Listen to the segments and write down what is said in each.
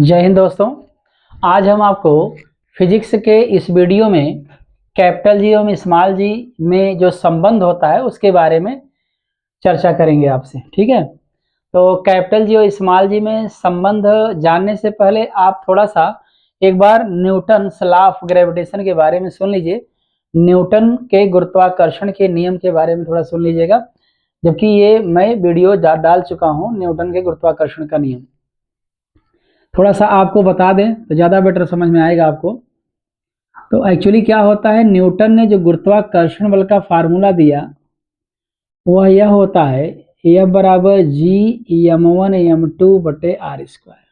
जय हिंद दोस्तों। आज हम आपको फिजिक्स के इस वीडियो में कैपिटल जी और स्मॉल जी में जो संबंध होता है उसके बारे में चर्चा करेंगे आपसे। ठीक है, तो कैपिटल जी और स्मॉल जी में संबंध जानने से पहले आप थोड़ा सा एक बार न्यूटन लॉ ऑफ ग्रेविटेशन के बारे में सुन लीजिए। न्यूटन के गुरुत्वाकर्षण के नियम के बारे में थोड़ा सुन लीजिएगा, जबकि ये मैं वीडियो डाल चुका हूँ न्यूटन के गुरुत्वाकर्षण का नियम। थोड़ा सा आपको बता दें तो ज़्यादा बेटर समझ में आएगा आपको। तो एक्चुअली क्या होता है, न्यूटन ने जो गुरुत्वाकर्षण बल का फार्मूला दिया वह यह होता है F बराबर जी m1 m2 बटे आर स्क्वायर।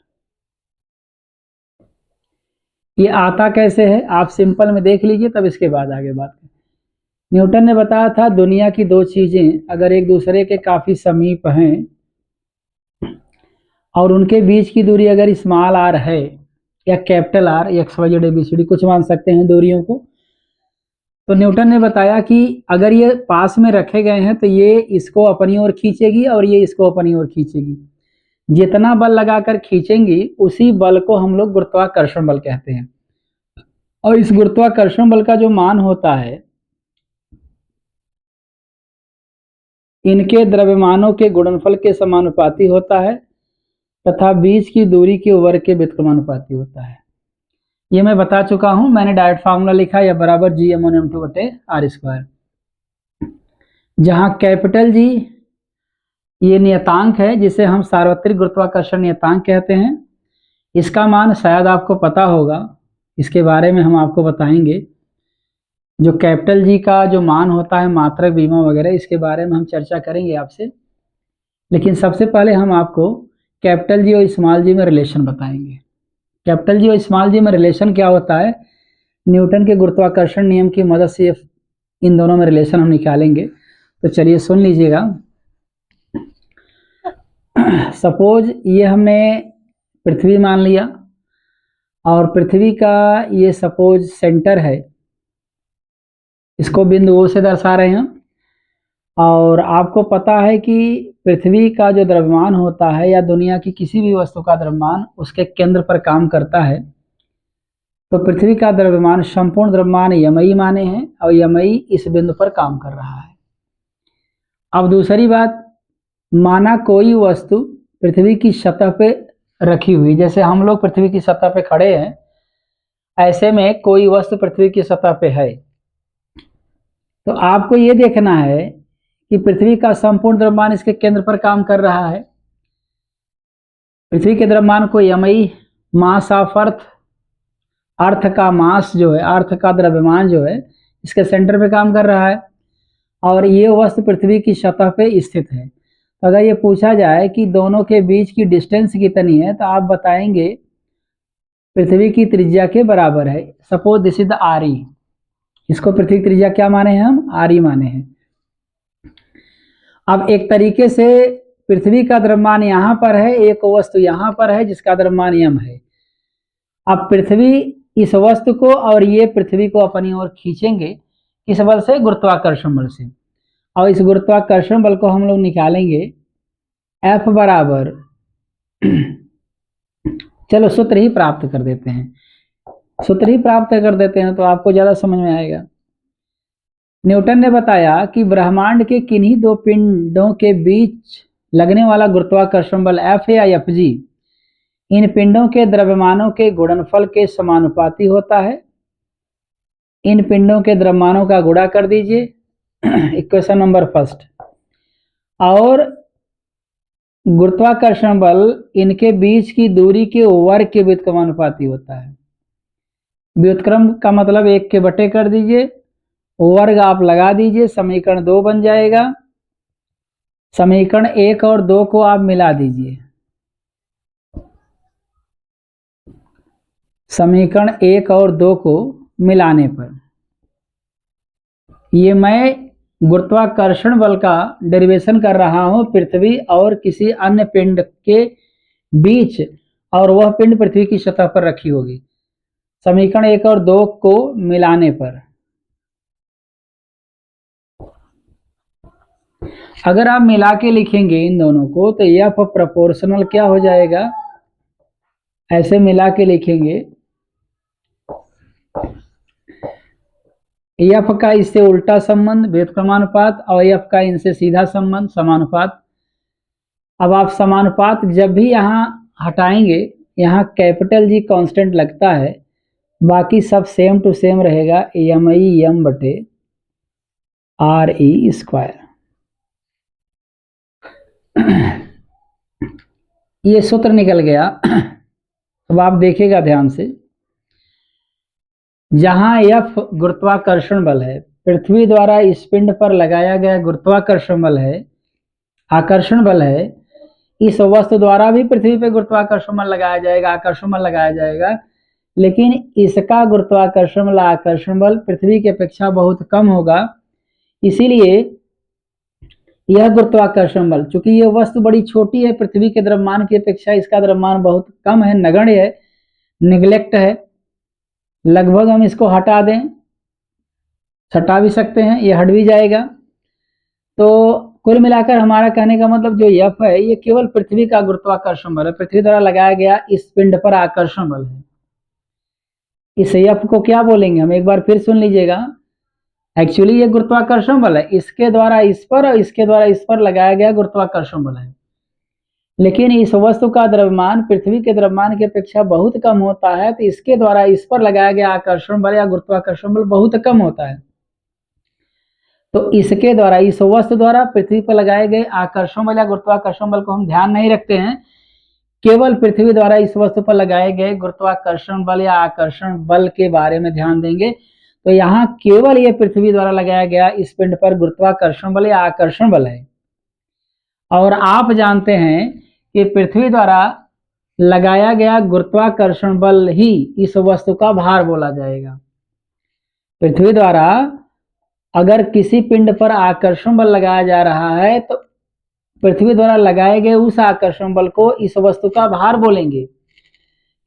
ये आता कैसे है आप सिंपल में देख लीजिए, तब इसके बाद आगे बात करें। न्यूटन ने बताया था दुनिया की दो चीजें अगर एक दूसरे के काफी समीप हैं और उनके बीच की दूरी अगर स्मॉल आर है या capital R X Y Z ABCD कुछ मान सकते हैं दूरियों को, तो न्यूटन ने बताया कि अगर ये पास में रखे गए हैं तो ये इसको अपनी ओर खींचेगी और ये इसको अपनी ओर खींचेगी। जितना बल लगाकर खींचेंगी उसी बल को हम लोग गुरुत्वाकर्षण बल कहते हैं। और इस गुरुत्वाकर्षण बल का जो मान होता है इनके द्रव्यमानों के गुणनफल के समानुपाती होता है तथा बीच की दूरी के वर्ग के व्युत्क्रमानुपाती होता है। ये मैं बता चुका हूं, मैंने डायरेक्ट फार्मूला लिखा है बराबर जी m1 m2 बटे आर स्क्वायर, जहां कैपिटल जी ये नियतांक है जिसे हम सार्वत्रिक गुरुत्वाकर्षण नियतांक कहते हैं। इसका मान शायद आपको पता होगा, इसके बारे में हम आपको बताएंगे। जो कैपिटल जी का जो मान होता है मात्रक बीमा वगैरह इसके बारे में हम चर्चा करेंगे आपसे, लेकिन सबसे पहले हम आपको कैपिटल जी और स्मॉल जी में रिलेशन बताएंगे। कैपिटल जी और स्मॉल जी में रिलेशन क्या होता है, न्यूटन के गुरुत्वाकर्षण नियम की मदद से इन दोनों में रिलेशन हम निकालेंगे। तो चलिए सुन लीजिएगा। सपोज ये हमने पृथ्वी मान लिया और पृथ्वी का ये सपोज सेंटर है, इसको बिंदु O से दर्शा रहे हैं। और आपको पता है कि पृथ्वी का जो द्रव्यमान होता है या दुनिया की किसी भी वस्तु का द्रव्यमान उसके केंद्र पर काम करता है। तो पृथ्वी का द्रव्यमान संपूर्ण द्रव्यमान यमई माने हैं और यमई इस बिंदु पर काम कर रहा है। अब दूसरी बात, माना कोई वस्तु पृथ्वी की सतह पे रखी हुई, जैसे हम लोग पृथ्वी की सतह पे खड़े हैं, ऐसे में कोई वस्तु पृथ्वी की सतह पे है। तो आपको ये देखना है कि पृथ्वी का संपूर्ण द्रव्यमान इसके केंद्र पर काम कर रहा है। पृथ्वी के द्रव्यमान को यमई मास ऑफ अर्थ, अर्थ का मास जो है, अर्थ का द्रव्यमान जो है इसके सेंटर पे काम कर रहा है और ये वस्तु पृथ्वी की सतह पे स्थित है। तो अगर ये पूछा जाए कि दोनों के बीच की डिस्टेंस कितनी है तो आप बताएंगे पृथ्वी की त्रिज्या के बराबर है। Suppose this is the R E, इसको पृथ्वी की त्रिज्या क्या माने हैं हम, आर ई माने हैं। अब एक तरीके से पृथ्वी का द्रव्यमान यहाँ पर है, एक वस्तु यहाँ पर है जिसका द्रव्यमान यम है। अब पृथ्वी इस वस्तु को और ये पृथ्वी को अपनी ओर खींचेंगे, किस बल से, गुरुत्वाकर्षण बल से। और इस गुरुत्वाकर्षण बल को हम लोग निकालेंगे F बराबर चलो सूत्र ही प्राप्त कर देते हैं, सूत्र ही प्राप्त कर देते हैं तो आपको ज्यादा समझ में आएगा। न्यूटन ने बताया कि ब्रह्मांड के किन्हीं दो पिंडों के बीच लगने वाला गुरुत्वाकर्षण बल F या Fg इन पिंडों के द्रव्यमानों के गुणनफल के समानुपाती होता है। इन पिंडों के द्रव्यमानों का गुणा कर दीजिए, इक्वेशन नंबर फर्स्ट। और गुरुत्वाकर्षण बल इनके बीच की दूरी के वर्ग के व्युत्क्रमानुपाती होता है। व्युत्क्रम का मतलब 1 के बटे कर दीजिए, वर्ग आप लगा दीजिए, समीकरण 2 बन जाएगा। समीकरण 1 और 2 को आप मिला दीजिए। समीकरण 1 और 2 को मिलाने पर ये मैं गुरुत्वाकर्षण बल का डेरिवेशन कर रहा हूं पृथ्वी और किसी अन्य पिंड के बीच, और वह पिंड पृथ्वी की सतह पर रखी होगी। समीकरण 1 और 2 को मिलाने पर अगर आप मिला के लिखेंगे इन दोनों को तो F प्रोपोर्शनल क्या हो जाएगा, ऐसे मिला के लिखेंगे। एफ का इससे उल्टा संबंध व्युत्क्रमानुपात और एफ का इनसे सीधा संबंध समानुपात। अब आप समानुपात जब भी यहाँ हटाएंगे, यहाँ कैपिटल जी कांस्टेंट लगता है, बाकी सब सेम टू सेम रहेगा, एम आई एम बटे आर ई स्क्वायर। ये सूत्र निकल गया। अब आप देखिएगा ध्यान से, जहां एफ गुरुत्वाकर्षण बल है, पृथ्वी द्वारा इस पिंड पर लगाया गया गुरुत्वाकर्षण बल है, आकर्षण बल है, इस वस्तु द्वारा भी पृथ्वी पे गुरुत्वाकर्षण बल लगाया जाएगा, आकर्षण बल लगाया जाएगा, लेकिन इसका गुरुत्वाकर्षण बल आकर्षण बल पृथ्वी की अपेक्षा बहुत कम होगा। इसीलिए यह गुरुत्वाकर्षण बल, चूंकि यह वस्तु बड़ी छोटी है, पृथ्वी के द्रव्यमान की अपेक्षा इसका द्रव्यमान बहुत कम है, नगण्य है, निग्लेक्ट है, लगभग हम इसको हटा दें, हटा भी सकते हैं, ये हट भी जाएगा। तो कुल मिलाकर हमारा कहने का मतलब जो एफ है, ये केवल पृथ्वी का गुरुत्वाकर्षण बल है, पृथ्वी द्वारा लगाया गया इस पिंड पर आकर्षण बल है। इस एफ को क्या बोलेंगे हम, एक बार फिर सुन लीजिएगा। एक्चुअली ये गुरुत्वाकर्षण बल है, इसके द्वारा इस पर और इसके द्वारा इस पर लगाया गया गुरुत्वाकर्षण बल है, लेकिन इस वस्तु का द्रव्यमान पृथ्वी के द्रव्यमान की अपेक्षा बहुत कम होता है, तो इसके द्वारा इस पर लगाया गया आकर्षण बल या गुरुत्वाकर्षण बल बहुत कम होता है। तो इसके द्वारा, इस वस्तु द्वारा पृथ्वी पर लगाए गए आकर्षण बल या गुरुत्वाकर्षण बल को हम ध्यान नहीं रखते हैं, केवल पृथ्वी द्वारा इस वस्तु पर लगाए गए गुरुत्वाकर्षण बल या आकर्षण बल के बारे में ध्यान देंगे। तो यहाँ केवल ये पृथ्वी द्वारा लगाया गया इस पिंड पर गुरुत्वाकर्षण बल या आकर्षण बल है। और आप जानते हैं कि पृथ्वी द्वारा लगाया गया गुरुत्वाकर्षण बल ही इस वस्तु का भार बोला जाएगा। पृथ्वी द्वारा अगर किसी पिंड पर आकर्षण बल लगाया जा रहा है, तो पृथ्वी द्वारा लगाए गए उस आकर्षण बल को इस वस्तु का भार बोलेंगे।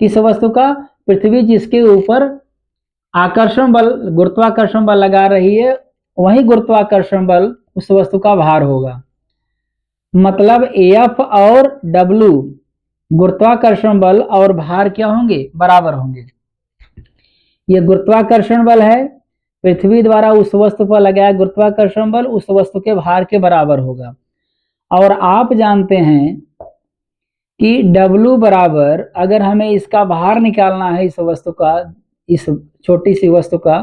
किस वस्तु का? पृथ्वी जिसके ऊपर आकर्षण बल, गुरुत्वाकर्षण बल लगा रही है, वही गुरुत्वाकर्षण बल उस वस्तु का भार होगा। मतलब एफ और डब्ल्यू, गुरुत्वाकर्षण बल और भार क्या होंगे? बराबर होंगे। ये गुरुत्वाकर्षण बल है, पृथ्वी द्वारा उस वस्तु पर लगाया गुरुत्वाकर्षण बल उस वस्तु के भार के बराबर होगा। और आप जानते हैं कि W बराबर, अगर हमें इसका भार निकालना है इस वस्तु का, इस छोटी सी वस्तु का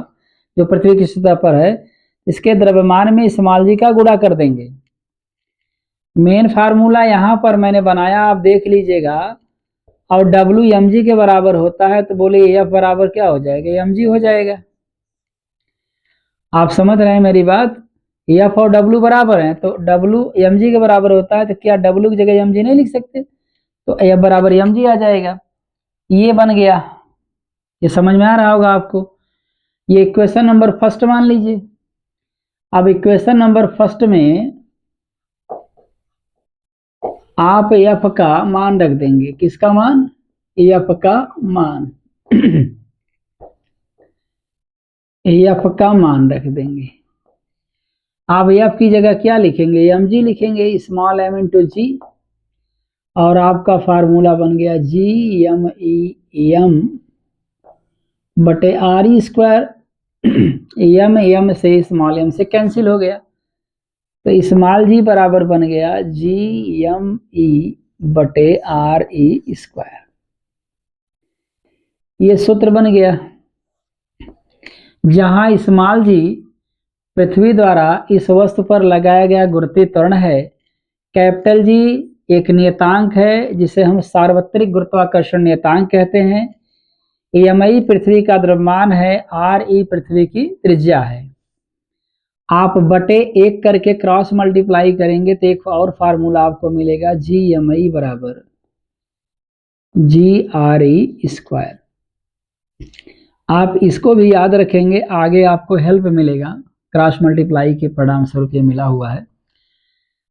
जो पृथ्वी की सतह पर है, इसके द्रव्यमान में स्मॉल जी का गुणा कर देंगे। मेन फार्मूला यहाँ पर मैंने बनाया, आप देख लीजिएगा। और W mg के बराबर होता है, तो बोले F बराबर क्या हो जाएगा? mg हो जाएगा। आप समझ रहे हैं मेरी बात? F और W बराबर हैं, तो W mg के बराबर होता है, तो क्या W की जगह mg नहीं लिख सकते? तो F बराबर mg आ जाएगा। ये बन गया। ये समझ में आ रहा होगा आपको। ये इक्वेशन नंबर फर्स्ट मान लीजिए। अब इक्वेशन नंबर फर्स्ट में आप F का मान रख देंगे। किसका मान? F का मान। F का मान रख देंगे। आप F की जगह क्या लिखेंगे? mg लिखेंगे, स्मॉल m इंटू जी। और आपका फार्मूला बन गया जी m बटे आर ई स्क्वायर। m से स्मॉल m से कैंसिल हो गया, तो स्मॉल जी बराबर बन गया जी एम ई बटे आर ई स्क्वायर। ये सूत्र बन गया, जहां स्मॉल जी पृथ्वी द्वारा इस वस्तु पर लगाया गया गुरुत्वीय त्वरण है, कैपिटल जी एक नियतांक है जिसे हम सार्वत्रिक गुरुत्वाकर्षण नियतांक कहते हैं, एमआई पृथ्वी का द्रव्यमान है, आर ई पृथ्वी की त्रिज्या है। आप बटे एक करके क्रॉस मल्टीप्लाई करेंगे तो एक और फार्मूला आपको मिलेगा, जी एम आई बराबर जी आर ई स्क्वायर। आप इसको भी याद रखेंगे, आगे आपको हेल्प मिलेगा, क्रॉस मल्टीप्लाई के परिणाम स्वरूप ये मिला हुआ है।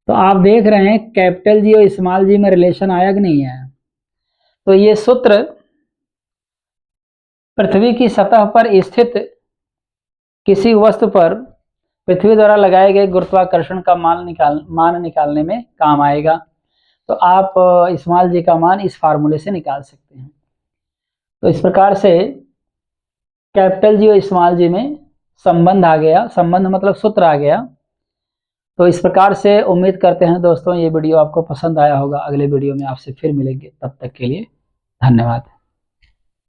तो आप देख रहे हैं कैपिटल जी और स्मॉल जी में रिलेशन आया कि नहीं आया? तो ये सूत्र पृथ्वी की सतह पर स्थित किसी वस्तु पर पृथ्वी द्वारा लगाए गए गुरुत्वाकर्षण का मान निकालने में काम आएगा। तो आप स्मॉल जी का मान इस फार्मूले से निकाल सकते हैं। तो इस प्रकार से कैपिटल जी और स्मॉल जी में संबंध आ गया, संबंध मतलब सूत्र आ गया। तो इस प्रकार से उम्मीद करते हैं दोस्तों ये वीडियो आपको पसंद आया होगा। अगले वीडियो में आपसे फिर मिलेंगे, तब तक के लिए धन्यवाद।